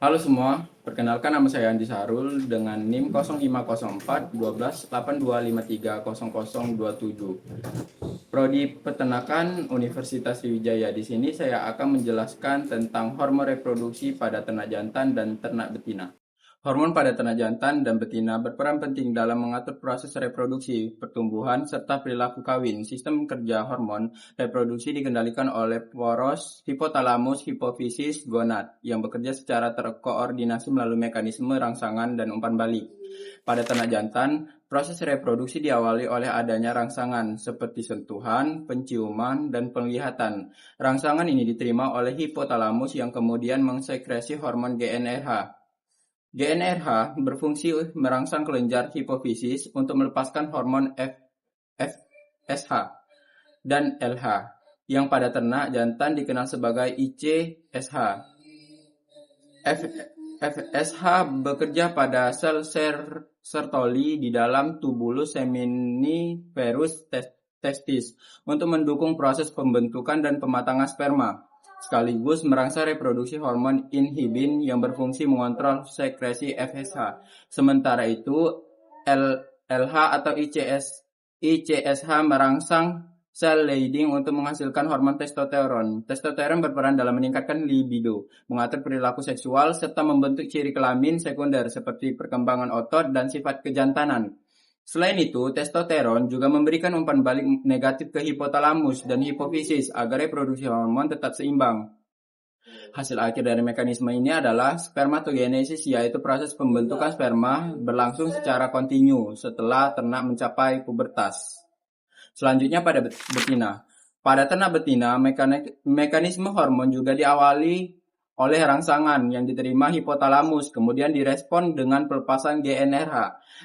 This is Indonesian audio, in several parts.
Halo semua, perkenalkan nama saya Andi Sarul dengan NIM 0504 1282530027. Prodi Peternakan Universitas Sriwijaya. Di sini saya akan menjelaskan tentang hormon reproduksi pada ternak jantan dan ternak betina. Hormon pada ternak jantan dan betina berperan penting dalam mengatur proses reproduksi, pertumbuhan, serta perilaku kawin. Sistem kerja hormon reproduksi dikendalikan oleh poros hipotalamus, hipofisis, gonad yang bekerja secara terkoordinasi melalui mekanisme rangsangan dan umpan balik. Pada ternak jantan, proses reproduksi diawali oleh adanya rangsangan seperti sentuhan, penciuman, dan penglihatan. Rangsangan ini diterima oleh hipotalamus yang kemudian mensekresi hormon GnRH. GnRH berfungsi merangsang kelenjar hipofisis untuk melepaskan hormon FSH dan LH, yang pada ternak jantan dikenal sebagai ICSH. FSH bekerja pada sel Sertoli di dalam tubulus seminiferus testis untuk mendukung proses pembentukan dan pematangan sperma, sekaligus merangsang reproduksi hormon inhibin yang berfungsi mengontrol sekresi FSH. Sementara itu, LH atau ICSH merangsang sel Leydig untuk menghasilkan hormon testosteron. Testosteron berperan dalam meningkatkan libido, mengatur perilaku seksual, serta membentuk ciri kelamin sekunder seperti perkembangan otot dan sifat kejantanan. Selain itu, testosteron juga memberikan umpan balik negatif ke hipotalamus dan hipofisis agar reproduksi hormon tetap seimbang. Hasil akhir dari mekanisme ini adalah spermatogenesis, yaitu proses pembentukan sperma berlangsung secara kontinu setelah ternak mencapai pubertas. Selanjutnya pada betina. Pada ternak betina, mekanisme hormon juga diawali oleh rangsangan yang diterima hipotalamus, kemudian direspon dengan pelepasan GnRH.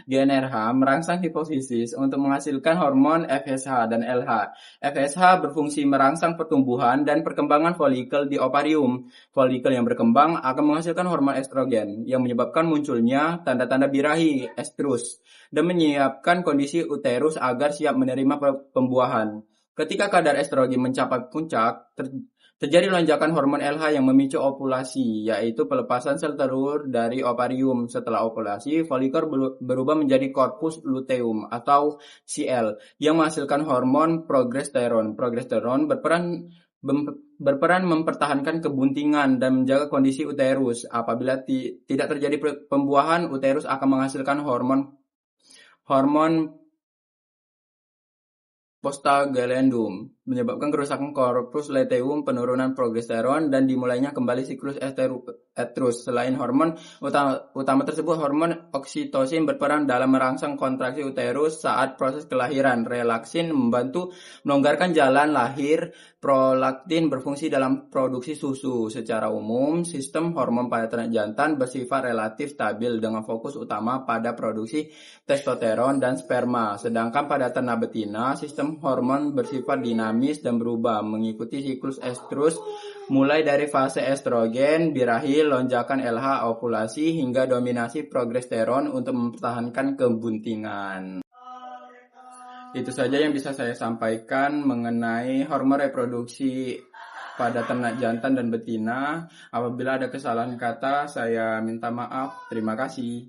GnRH merangsang hipofisis untuk menghasilkan hormon FSH dan LH. FSH berfungsi merangsang pertumbuhan dan perkembangan folikel di ovarium. Folikel yang berkembang akan menghasilkan hormon estrogen yang menyebabkan munculnya tanda-tanda birahi, estrus, dan menyiapkan kondisi uterus agar siap menerima pembuahan. Ketika kadar estrogen mencapai puncak, terjadi lonjakan hormon LH yang memicu ovulasi, yaitu pelepasan sel telur dari ovarium. Setelah ovulasi, folikel berubah menjadi corpus luteum atau CL yang menghasilkan hormon progesteron. Progesteron berperan mempertahankan kebuntingan dan menjaga kondisi uterus. Apabila tidak terjadi pembuahan, uterus akan menghasilkan hormon prostaglandum, menyebabkan kerusakan corpus luteum, penurunan progesteron, dan dimulainya kembali siklus estrus. Selain hormon utama tersebut, hormon oksitosin berperan dalam merangsang kontraksi uterus saat proses kelahiran. Relaksin membantu melonggarkan jalan lahir. Prolaktin berfungsi dalam produksi susu. Secara umum, sistem hormon pada ternak jantan bersifat relatif stabil dengan fokus utama pada produksi testosteron dan sperma. Sedangkan pada ternak betina, sistem hormon bersifat dinamis dan berubah mengikuti siklus estrus, mulai dari fase estrogen, birahi, lonjakan LH, ovulasi, hingga dominasi progesteron untuk mempertahankan kebuntingan. Itu saja yang bisa saya sampaikan mengenai hormon reproduksi pada ternak jantan dan betina. Apabila ada kesalahan kata, saya minta maaf. Terima kasih.